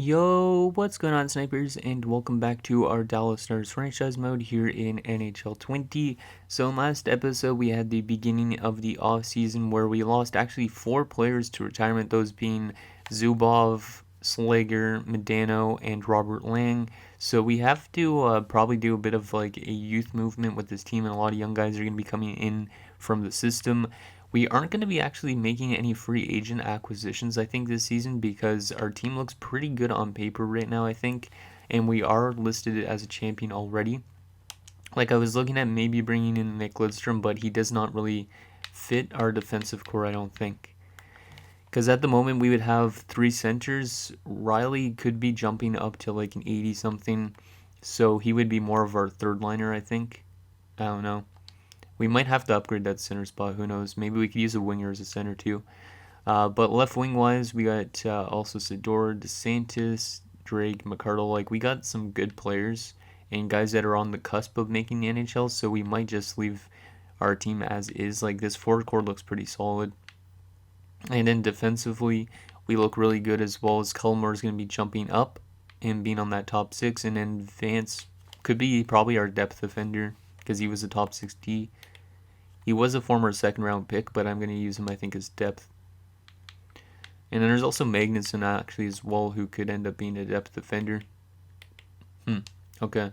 Yo, what's going on, snipers, and welcome back to our Dallas Stars franchise mode here in NHL 20. So in last episode, we had the beginning of the offseason where we lost actually 4 players to retirement, those being Zubov, Slager, Medano, and Robert Lang. So we have to probably do a bit of like a youth movement with this team, and a lot of young guys are going to be coming in from the system. We aren't going to be actually making any free agent acquisitions, I think, this season because our team looks pretty good on paper right now, I think, and we are listed as a champion already. Like, I was looking at maybe bringing in Nick Lidstrom, but he does not really fit our defensive core, I don't think. Because at the moment, we would have 3 centers. Riley could be jumping up to like an 80-something, so he would be more of our third liner, I think. I don't know. We might have to upgrade that center spot. Who knows? Maybe we could use a winger as a center too. But left wing wise, we got also Sador, DeSantis, Drake, McCardle. Like, we got some good players and guys that are on the cusp of making the NHL. So we might just leave our team as is. Like, this forward core looks pretty solid. And then defensively, we look really good as well. As Cullimore is going to be jumping up and being on that top 6. And then Vance could be probably our depth defender because he was a top 6D. He was a former second round pick, but I'm going to use him, I think, as depth. And then there's also Magnuson actually as well, who could end up being a depth defender. Okay. And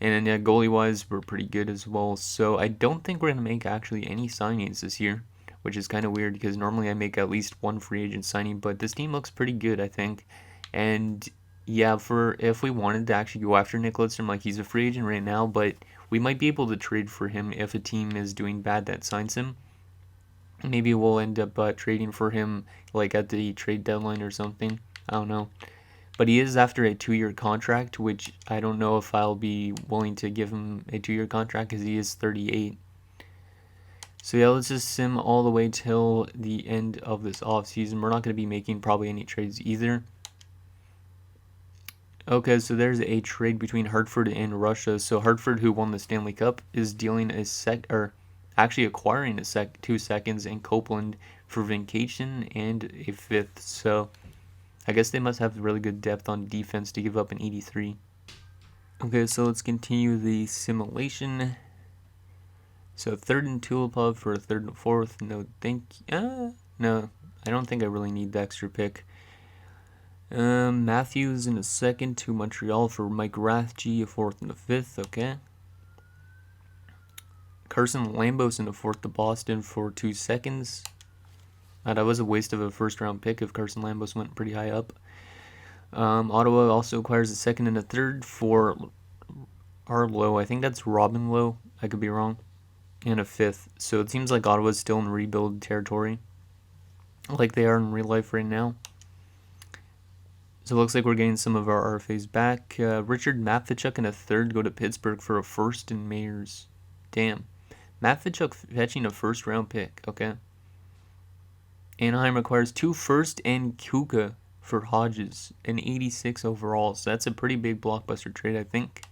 then, yeah, goalie-wise, we're pretty good as well. So I don't think we're going to make actually any signings this year, which is kind of weird because normally I make at least one free agent signing. But this team looks pretty good, I think. And, yeah, for if we wanted to actually go after Nick Lidstrom, like, he's a free agent right now, but we might be able to trade for him if a team is doing bad that signs him. Maybe we'll end up trading for him like at the trade deadline or something. I don't know. But he is after a 2-year contract, which I don't know if I'll be willing to give him a 2-year contract because he is 38. So yeah, let's just sim all the way till the end of this offseason. We're not going to be making probably any trades either. Okay, so there's a trade between Hartford and Russia. So Hartford, who won the Stanley Cup, is dealing actually acquiring 2 seconds in Copeland for Vacation and a 5th. So I guess they must have really good depth on defense to give up an 83. Okay, so let's continue the simulation. So 3rd and Tulipov for a 3rd and 4th. No, no, I don't think I really need the extra pick. Matthews in a 2nd to Montreal for Mike Rathje, a 4th and a 5th, okay. Carson Lambos in a 4th to Boston for 2 seconds. That was a waste of a 1st round pick if Carson Lambos went pretty high up. Ottawa also acquires a 2nd and a 3rd for Arlo. I think that's Robin Lowe. I could be wrong. And a 5th. So it seems like Ottawa's still in rebuild territory, like they are in real life right now. So it looks like we're getting some of our RFAs back. Richard Matvichuk in a 3rd go to Pittsburgh for a 1st and Mayers. Damn. Matvichuk fetching a 1st round pick. Okay. Anaheim requires 2 first and Kuka for Hodges. An 86 overall. So that's a pretty big blockbuster trade, I think.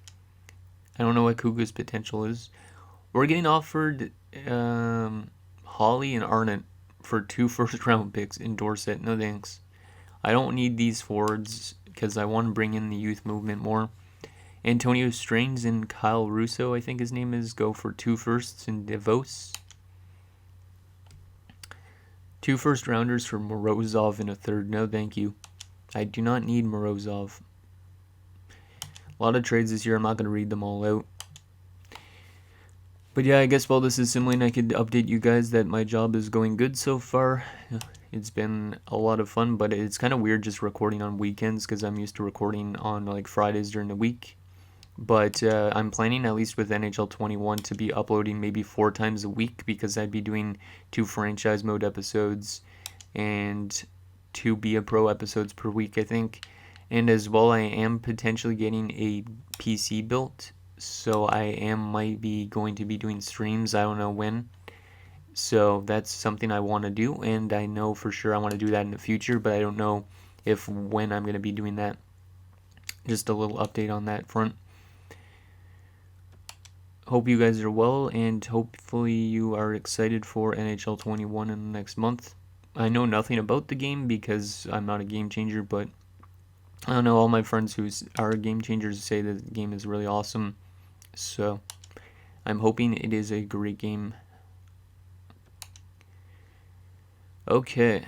I don't know what Kuka's potential is. We're getting offered Holly and Arnott for 2 first round picks in Dorset. No thanks. I don't need these forwards because I want to bring in the youth movement more. Antonio Strange and Kyle Russo, I think his name is, go for 2 firsts in Devos. 2 first rounders for Morozov in a 3rd. No, thank you. I do not need Morozov. A lot of trades this year. I'm not going to read them all out. But yeah, I guess while this is simulating, I could update you guys that my job is going good so far. It's been a lot of fun, but it's kind of weird just recording on weekends because I'm used to recording on like Fridays during the week. But I'm planning, at least with NHL 21, to be uploading maybe 4 times a week because I'd be doing 2 franchise mode episodes and 2 Be a Pro episodes per week, I think. And as well, I am potentially getting a PC built, so I might be going to be doing streams. I don't know when. So that's something I want to do, and I know for sure I want to do that in the future, but I don't know when I'm going to be doing that. Just a little update on that front. Hope you guys are well, and hopefully you are excited for NHL 21 in the next month. I know nothing about the game because I'm not a game changer, but I don't know, all my friends who are game changers say that the game is really awesome. So I'm hoping it is a great game. Okay,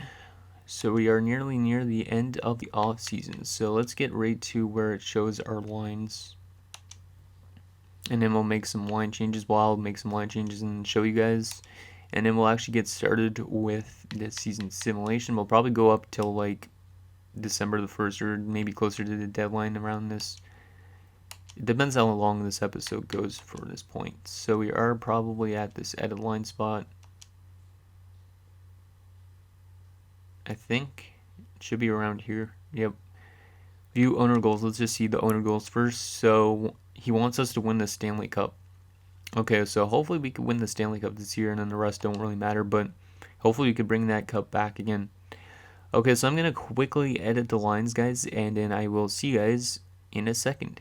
so we are nearly near the end of the off season. So let's get right to where it shows our lines. And then we'll make some line changes. Well, I'll make some line changes and show you guys. And then we'll actually get started with this season simulation. We'll probably go up till like December the 1st or maybe closer to the deadline around this. It depends how long this episode goes for this point. So we are probably at this edit line spot. I think it should be around here. Yep. View owner goals. Let's just see the owner goals first. So he wants us to win the Stanley Cup. Okay, so hopefully we could win the Stanley Cup this year, and then the rest don't really matter, but hopefully we could bring that cup back again. Okay, so I'm going to quickly edit the lines, guys, and then I will see you guys in a second.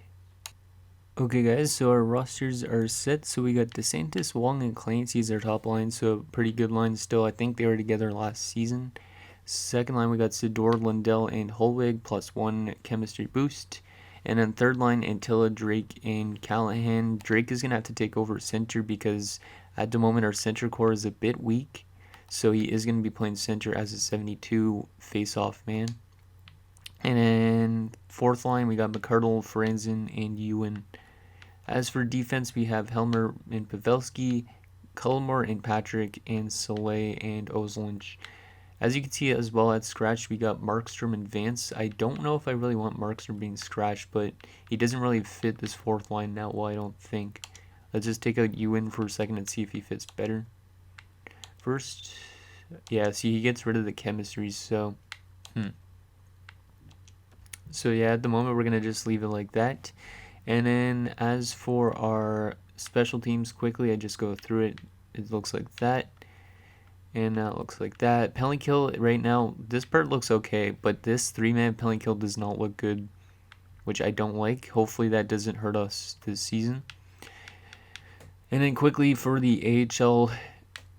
Okay, guys, so our rosters are set. So we got DeSantis, Wong, and Clancy as our top line, so pretty good line still. I think they were together last season. Second line, we got Sidor, Lundell, and Holweg, +1 chemistry boost. And then third line, Antilla, Drake, and Callahan. Drake is going to have to take over center because at the moment our center core is a bit weak. So he is going to be playing center as a 72 face-off man. And then fourth line, we got McCardle, Franzen, and Ewan. As for defense, we have Helmer and Pavelski, Cullimore and Patrick, and Soleil and Ozolinch. As you can see as well at scratch, we got Markstrom and Vance. I don't know if I really want Markstrom being scratched, but he doesn't really fit this fourth line that well, I don't think. Let's just take out Ewan for a second and see if he fits better. First, yeah, see, he gets rid of the chemistry, so... So yeah, at the moment we're going to just leave it like that. And then as for our special teams, quickly, I just go through it. It looks like that. And that looks like that. Penalty kill right now, this part looks okay, but this 3-man penalty kill does not look good, which I don't like. Hopefully that doesn't hurt us this season. And then quickly for the AHL,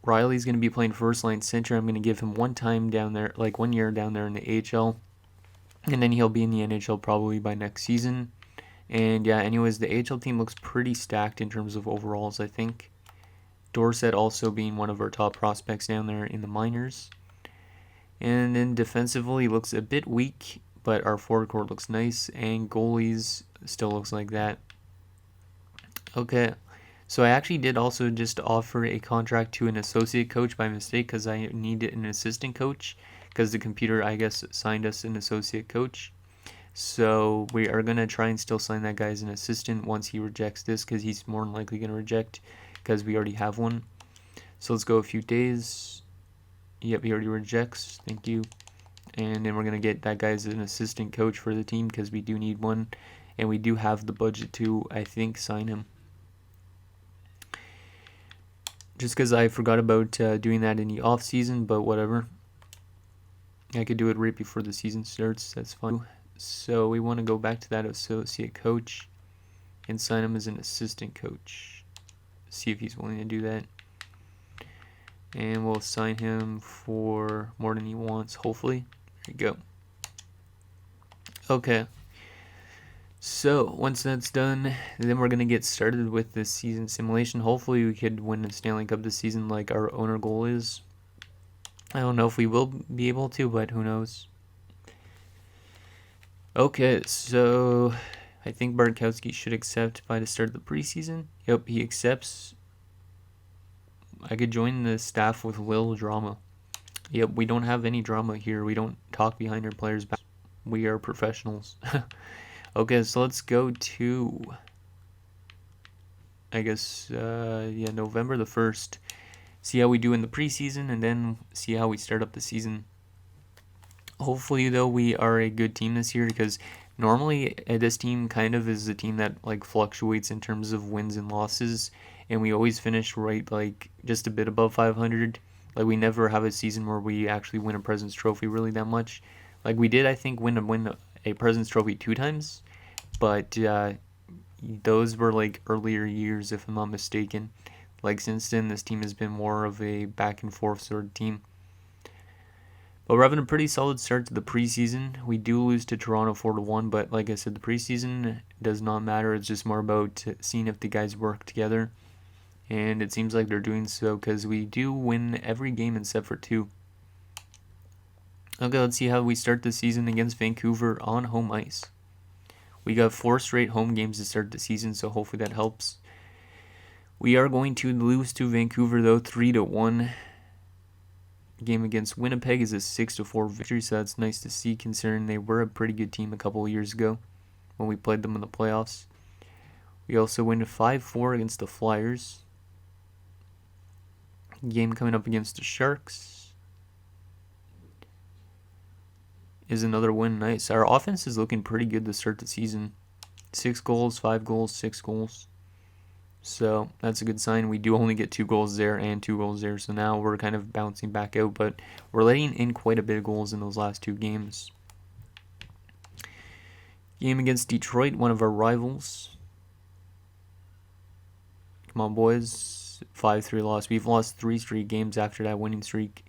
Riley's going to be playing first line center. I'm going to give him 1 time down there, like 1 year down there in the AHL. And then he'll be in the NHL probably by next season. And yeah, anyways, the AHL team looks pretty stacked in terms of overalls, I think. Dorsett also being one of our top prospects down there in the minors. And then defensively looks a bit weak, but our forward core looks nice, and goalies still looks like that. Okay, so I actually did also just offer a contract to an associate coach by mistake because I needed an assistant coach because the computer, I guess, signed us an associate coach. So we are going to try and still sign that guy as an assistant once he rejects this because he's more than likely going to reject because we already have one. So let's go a few days. Yep, he already rejects. Thank you. And then we're going to get that guy as an assistant coach for the team because we do need one. And we do have the budget to, I think, sign him. Just because I forgot about doing that in the off season, but whatever. I could do it right before the season starts. That's fine. So we want to go back to that associate coach and sign him as an assistant coach. See if he's willing to do that. And we'll sign him for more than he wants, hopefully. There you go. Okay. So once that's done, then we're going to get started with this season simulation. Hopefully we could win the Stanley Cup this season like our owner goal is. I don't know if we will be able to, but who knows. Okay, so I think Bartkowski should accept by the start of the preseason. Yep, he accepts. I could join the staff with little drama. Yep, we don't have any drama here. We don't talk behind our players' back. We are professionals. Okay, so let's go to, I guess, November the 1st. See how we do in the preseason, and then see how we start up the season. Hopefully, though, we are a good team this year because normally this team kind of is a team that like fluctuates in terms of wins and losses, and we always finish right like just a bit above 500. Like we never have a season where we actually win a President's Trophy really that much. Like we did, I think, win a President's Trophy 2 times, but those were like earlier years, if I'm not mistaken. Like since then, this team has been more of a back and forth sort of team. But we're having a pretty solid start to the preseason. We do lose to Toronto 4-1, but like I said, the preseason does not matter. It's just more about seeing if the guys work together. And it seems like they're doing so because we do win every game except for 2. Okay, let's see how we start the season against Vancouver on home ice. We got 4 straight home games to start the season, so hopefully that helps. We are going to lose to Vancouver though, 3-1. Game against Winnipeg is a 6-4 victory, so that's nice to see considering they were a pretty good team a couple of years ago when we played them in the playoffs. We also win 5-4 against the Flyers. Game coming up against the Sharks is another win. Nice. Our offense is looking pretty good to start the season. 6 goals, 5 goals, 6 goals. So that's a good sign. We do only get 2 goals there and 2 goals there. So now we're kind of bouncing back out, but we're letting in quite a bit of goals in those last 2 games. Game against Detroit, one of our rivals. Come on, boys. 5-3 loss. We've lost 3 straight games after that winning streak.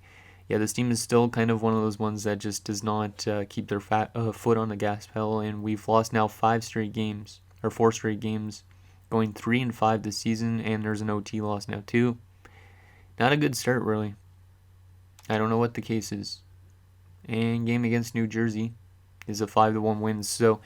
Yeah, this team is still kind of one of those ones that just does not keep their foot on the gas pedal, and we've lost now 5 straight games, or 4 straight games, going 3-5 this season, and there's an OT loss now too. Not a good start, really. I don't know what the case is. And game against New Jersey is a 5-1 win. So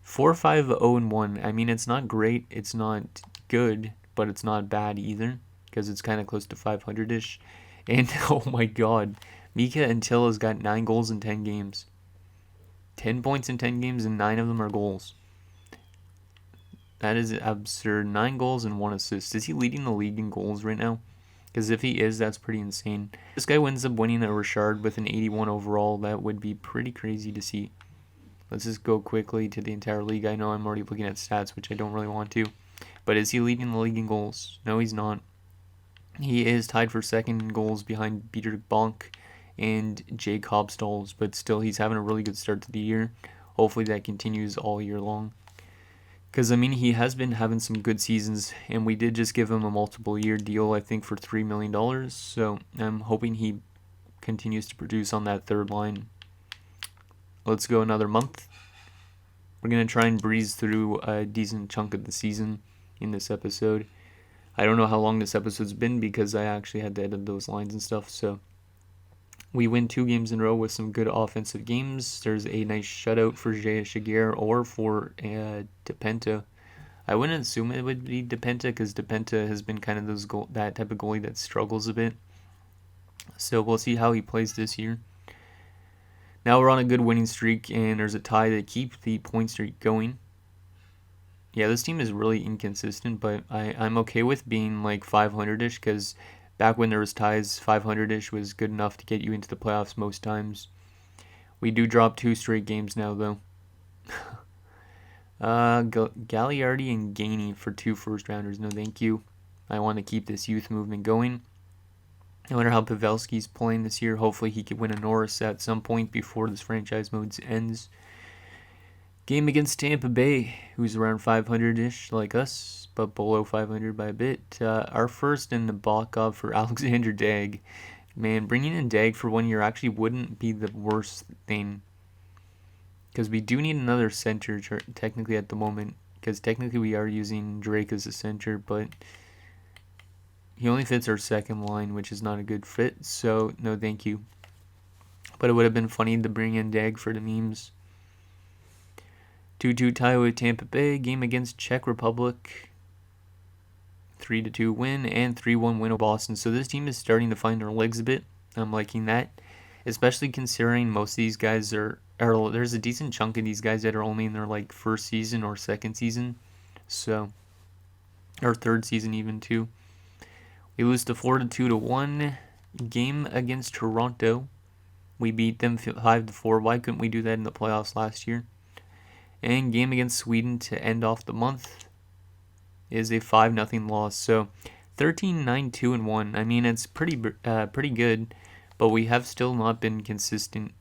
4-5-0-1. I mean, it's not great, it's not good, but it's not bad either, because it's kind of close to 500-ish. And oh my god, Mika Antilla's got 9 goals in 10 games. 10 points in 10 games, and 9 of them are goals. That is absurd. 9 goals and 1 assist. Is he leading the league in goals right now? Because if he is, that's pretty insane. This guy ends up winning a Richard with an 81 overall. That would be pretty crazy to see. Let's just go quickly to the entire league. I know I'm already looking at stats, which I don't really want to. But is he leading the league in goals? No, he's not. He is tied for second in goals behind Peter Bonk and Jake Hobstalls, but still he's having a really good start to the year. Hopefully that continues all year long. Because, I mean, he has been having some good seasons, and we did just give him a multiple-year deal, I think, for $3 million. So I'm hoping he continues to produce on that third line. Let's go another month. We're going to try and breeze through a decent chunk of the season in this episode. I don't know how long this episode's been because I actually had to edit those lines and stuff. So we win 2 games in a row with some good offensive games. There's a nice shutout for Jay Shiger or for DePenta. I wouldn't assume it would be DePenta because DePenta has been kind of that type of goalie that struggles a bit. So we'll see how he plays this year. Now we're on a good winning streak, and there's a tie to keep the point streak going. Yeah, this team is really inconsistent, but I'm okay with being like 500-ish because back when there was ties, 500-ish was good enough to get you into the playoffs most times. We do drop 2 straight games now, though. Gagliardi and Gainey for 2 first-rounders. No, thank you. I want to keep this youth movement going. I wonder how Pavelski's playing this year. Hopefully he could win a Norris at some point before this franchise mode ends. Game against Tampa Bay, who's around 500-ish like us, but below 500 by a bit. Our first in the Bakov for Alexander Dag. Man, bringing in Dag for 1 year actually wouldn't be the worst thing. Because we do need another center technically at the moment. Because technically we are using Drake as a center, but he only fits our second line, which is not a good fit. So, no thank you. But it would have been funny to bring in Dag for the memes. 2-2 tie with Tampa Bay. Game against Czech Republic. 3-2 win and 3-1 win over Boston. So this team is starting to find their legs a bit. I'm liking that. Especially considering most of these guys there's a decent chunk of these guys that are only in their like first season or second season. So, or third season even too. We lose to Florida 2-1. Game against Toronto. We beat them 5-4. Why couldn't we do that in the playoffs last year? And game against Sweden to end off the month is a 5-0 loss. So 13-9-2-1. I mean, it's pretty good, but we have still not been consistent.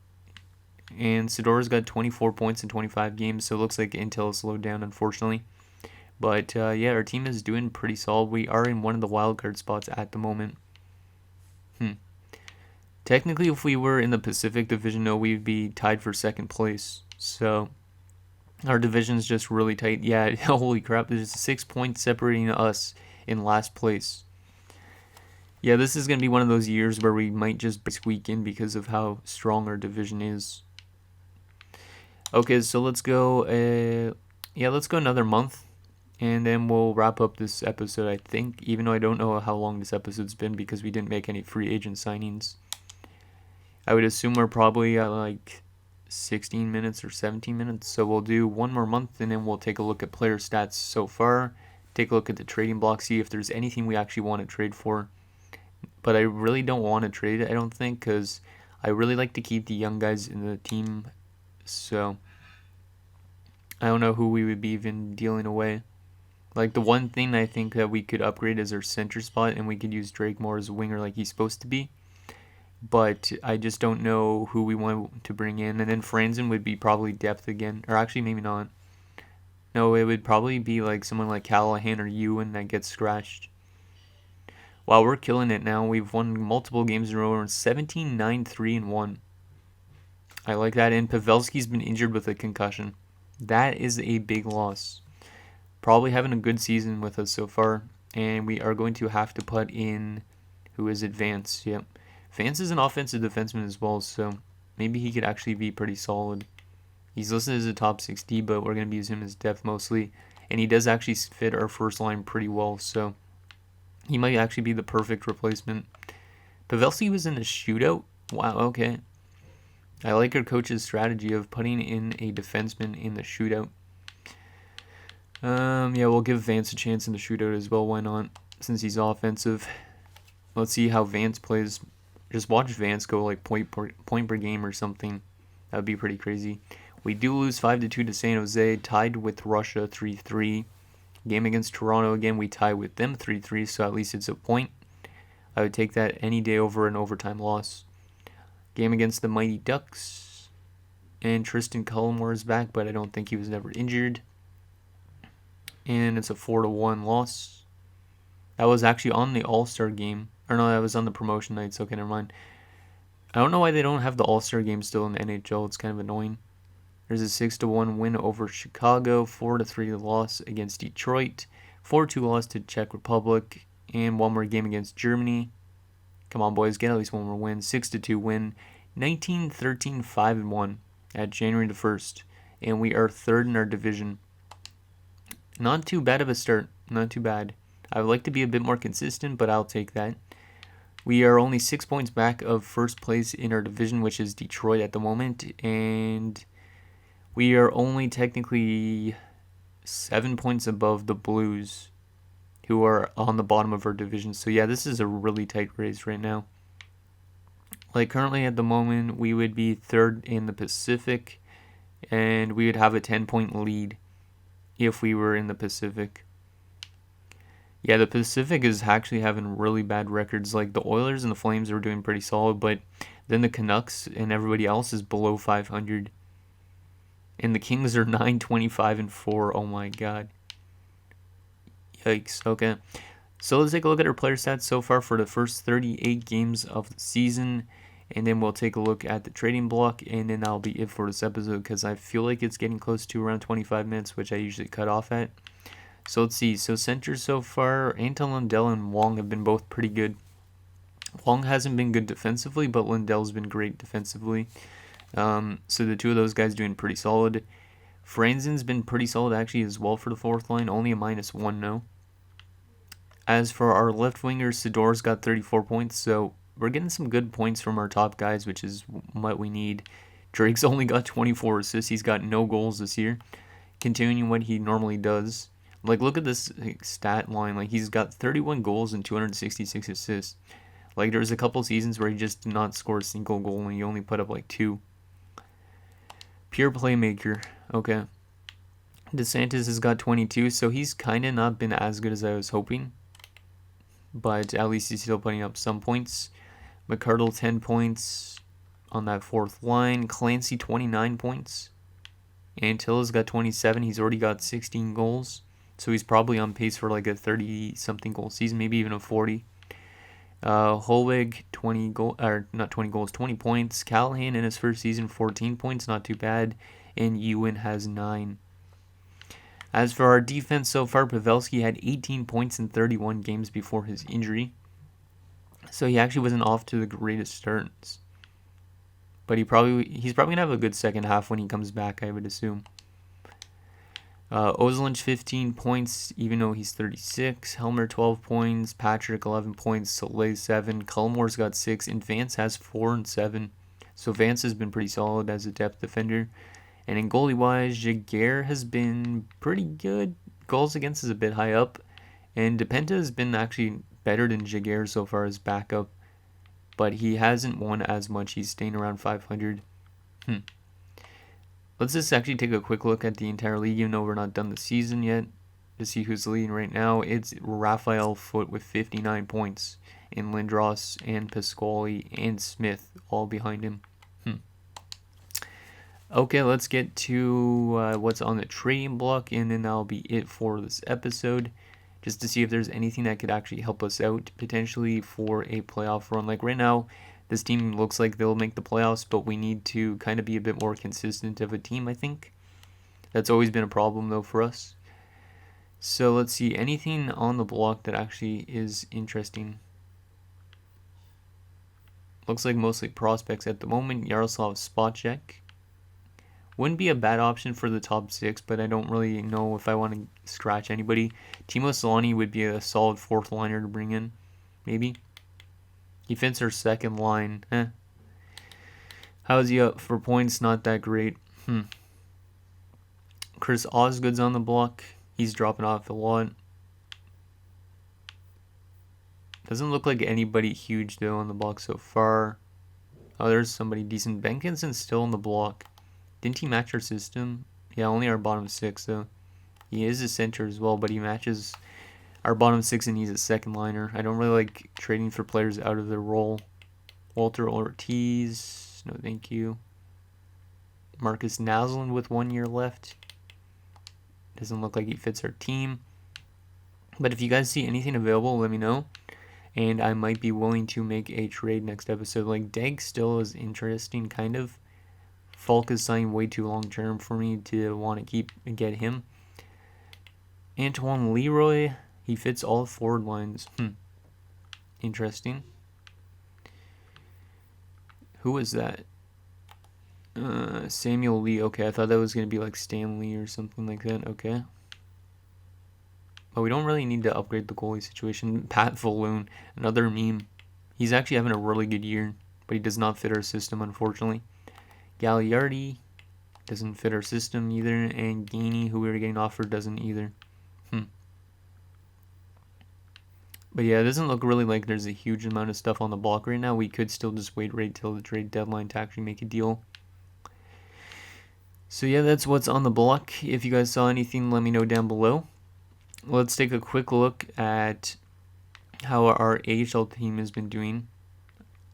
And Sidora's got 24 points in 25 games, so it looks like Intel slowed down, unfortunately. But yeah, our team is doing pretty solid. We are in one of the wildcard spots at the moment. 10 Technically, if we were in the Pacific Division, no, we'd be tied for second place. So our division's just really tight. Yeah, holy crap, there's 6 points separating us in last place. Yeah, this is going to be one of those years where we might just squeak in because of how strong our division is. Okay, so let's go, let's go another month, and then we'll wrap up this episode, I think, even though I don't know how long this episode's been because we didn't make any free agent signings. I would assume we're probably at like 16 minutes or 17 minutes, so we'll do one more month, and then we'll take a look at player stats so far, take a look at the trading block, see if there's anything we actually want to trade for. But I really don't want to trade it, I don't think, because I really like to keep the young guys in the team. So I don't know who we would be even dealing away. Like, the one thing I think that we could upgrade is our center spot, and we could use Drake more as a winger like he's supposed to be. But I just don't know who we want to bring in. And then Franzen would be probably depth again. Or actually, maybe not. No, it would probably be like someone like Callahan or Ewan that gets scratched. Wow, we're killing it now. We've won multiple games in a row. We're 17, 9, 3, and 1. I like that. And Pavelski's been injured with a concussion. That is a big loss. Probably having a good season with us so far. And we are going to have to put in... Who is it? Vance. Yep. Vance is an offensive defenseman as well, so maybe he could actually be pretty solid. He's listed as a top 60, but we're going to be using him as depth mostly. And he does actually fit our first line pretty well, so he might actually be the perfect replacement. Pavelski was in a shootout? Wow, okay. I like our coach's strategy of putting in a defenseman in the shootout. Yeah, we'll give Vance a chance in the shootout as well, why not, since he's offensive. Let's see how Vance plays. Just watch Vance go like point per game or something. That would be pretty crazy. We do lose 5-2 to San Jose, tied with Russia 3-3. Game against Toronto again, we tie with them 3-3, so at least it's a point. I would take that any day over an overtime loss. Game against the Mighty Ducks. And Tristan Cullimore is back, but I don't think he was ever injured. And it's a 4-1 loss. That was actually on the All-Star game. Or no, that was on the promotion night, so okay, never mind. I don't know why they don't have the All-Star game still in the NHL. It's kind of annoying. There's a 6-1 win over Chicago, 4-3 loss against Detroit, 4-2 loss to Czech Republic, and one more game against Germany. Come on, boys, get at least one more win. 6-2 win, 19-13, 5-1 at January the 1st, and we are third in our division. Not too bad of a start. Not too bad. I would like to be a bit more consistent, but I'll take that. We are only 6 points back of first place in our division, which is Detroit at the moment, and we are only technically 7 points above the Blues, who are on the bottom of our division. So yeah, this is a really tight race right now. Like currently at the moment, we would be third in the Pacific, and we would have a 10-point lead if we were in the Pacific. Yeah, the Pacific is actually having really bad records. Like the Oilers and the Flames are doing pretty solid, but then the Canucks and everybody else is below 500. And the Kings are 9-25-4. Oh my god. Yikes. Okay. So let's take a look at our player stats so far for the first 38 games of the season. And then we'll take a look at the trading block. And then that'll be it for this episode because I feel like it's getting close to around 25 minutes, which I usually cut off at. So let's see. So centers so far, Anton Lundell and Wong have been both pretty good. Wong hasn't been good defensively, but Lundell's been great defensively. So the two of those guys doing pretty solid. Franzen's been pretty solid actually as well for the fourth line. Only a -1 now. As for our left wingers, Sidor's got 34 points. So we're getting some good points from our top guys, which is what we need. Drake's only got 24 assists. He's got no goals this year. Continuing what he normally does. Like, look at this stat line. Like, he's got 31 goals and 266 assists. Like, there's a couple seasons where he just did not score a single goal and he only put up, like, 2. Pure playmaker. Okay. DeSantis has got 22, so he's kind of not been as good as I was hoping. But at least he's still putting up some points. McCardle, 10 points on that fourth line. Clancy, 29 points. Antilla's got 27. He's already got 16 goals. So he's probably on pace for like a 30-something goal season, maybe even a 40. Holweg 20 points. Callahan in his first season 14 points, not too bad, and Ewan has 9. As for our defense so far, Pavelski had 18 points in 31 games before his injury. So he actually wasn't off to the greatest starts. But he's probably going to have a good second half when he comes back, I would assume. Ozelinch 15 points, even though he's 36. Helmer 12 points. Patrick 11 points. Soleil 7. Cullimore's got 6. And Vance has 4 and 7. So Vance has been pretty solid as a depth defender. And in goalie-wise, Jaguar has been pretty good. Goals against is a bit high up. And DePenta has been actually better than Jaguar so far as backup. But he hasn't won as much. He's staying around 500. Let's just actually take a quick look at the entire league, even though we're not done the season yet, to see who's leading right now. It's Raphael Foote with 59 points. And Lindros and Pasquale and Smith all behind him. Okay, let's get to what's on the trading block, and then that'll be it for this episode. Just to see if there's anything that could actually help us out, potentially for a playoff run. Like right now, this team looks like they'll make the playoffs, but we need to kind of be a bit more consistent of a team, I think. That's always been a problem, though, for us. So let's see, anything on the block that actually is interesting. Looks like mostly prospects at the moment. Yaroslav Spacek wouldn't be a bad option for the top 6, but I don't really know if I want to scratch anybody. Timo Solani would be a solid 4th liner to bring in, maybe. He fits our second line. How's he up for points? Not that great. Chris Osgood's on the block. He's dropping off a lot. Doesn't look like anybody huge, though, on the block so far. Oh, there's somebody decent. Benkinson's still on the block. Didn't he match our system? Yeah, only our bottom 6, though. He is a center as well, but he matches our bottom 6 and he's a second liner. I don't really like trading for players out of their role. Walter Ortiz, no thank you. Marcus Naslund with 1 year left. Doesn't look like he fits our team. But if you guys see anything available, let me know. And I might be willing to make a trade next episode. Like, Dag still is interesting, kind of. Falk is signed way too long term for me to want to keep and get him. Antoine Leroy, he fits all forward lines. Interesting. Who is that? Samuel Lee. Okay, I thought that was going to be like Stanley or something like that. Okay. But we don't really need to upgrade the goalie situation. Pat Falloon, another meme. He's actually having a really good year, but he does not fit our system, unfortunately. Gagliardi doesn't fit our system either, and Gainey, who we were getting offered, doesn't either. But yeah, it doesn't look really like there's a huge amount of stuff on the block right now. We could still just wait right till the trade deadline to actually make a deal. So yeah, that's what's on the block. If you guys saw anything, let me know down below. Let's take a quick look at how our AHL team has been doing.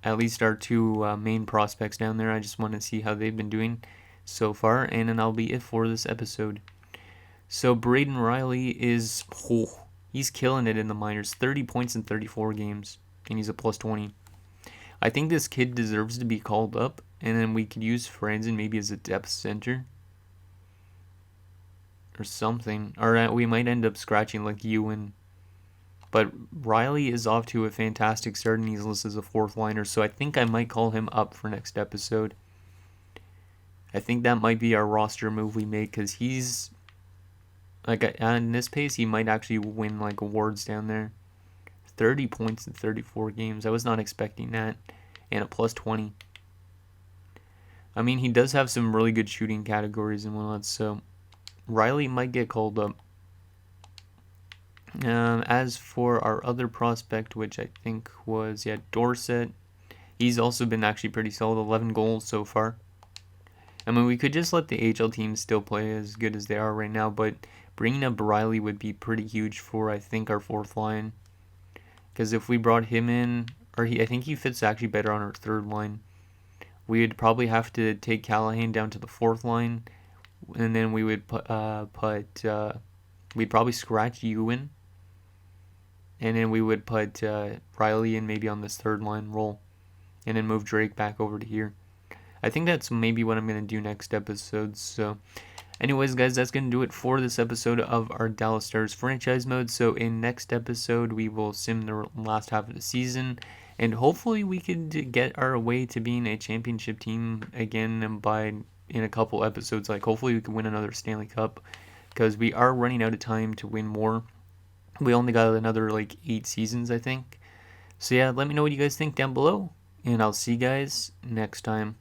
At least our 2 main prospects down there. I just want to see how they've been doing so far, and then that'll be it for this episode. So Braden Riley is, he's killing it in the minors. 30 points in 34 games, and he's a plus 20. I think this kid deserves to be called up, and then we could use Franzen maybe as a depth center or something. Or we might end up scratching like Ewan. But Riley is off to a fantastic start, and he's listed as a 4th liner, so I think I might call him up for next episode. I think that might be our roster move we make, because he's, like, in this pace, he might actually win, like, awards down there. 30 points in 34 games. I was not expecting that. And a plus 20. I mean, he does have some really good shooting categories and whatnot, so Riley might get called up. As for our other prospect, which I think was, Dorset, he's also been actually pretty solid, 11 goals so far. I mean, we could just let the AHL teams still play as good as they are right now, but bringing up Riley would be pretty huge for, I think, our 4th line. Because if we brought him in, I think he fits actually better on our 3rd line. We would probably have to take Callahan down to the 4th line, and then we would we'd probably scratch Ewan. and then we would put Riley in maybe on this third line role, and then move Drake back over to here. I think that's maybe what I'm going to do next episode. So anyways, guys, that's going to do it for this episode of our Dallas Stars franchise mode. So in next episode, we will sim the last half of the season, and hopefully we could get our way to being a championship team again by in a couple episodes. Like, hopefully we can win another Stanley Cup, because we are running out of time to win more. We only got another like 8 seasons, I think. So yeah, let me know what you guys think down below, and I'll see you guys next time.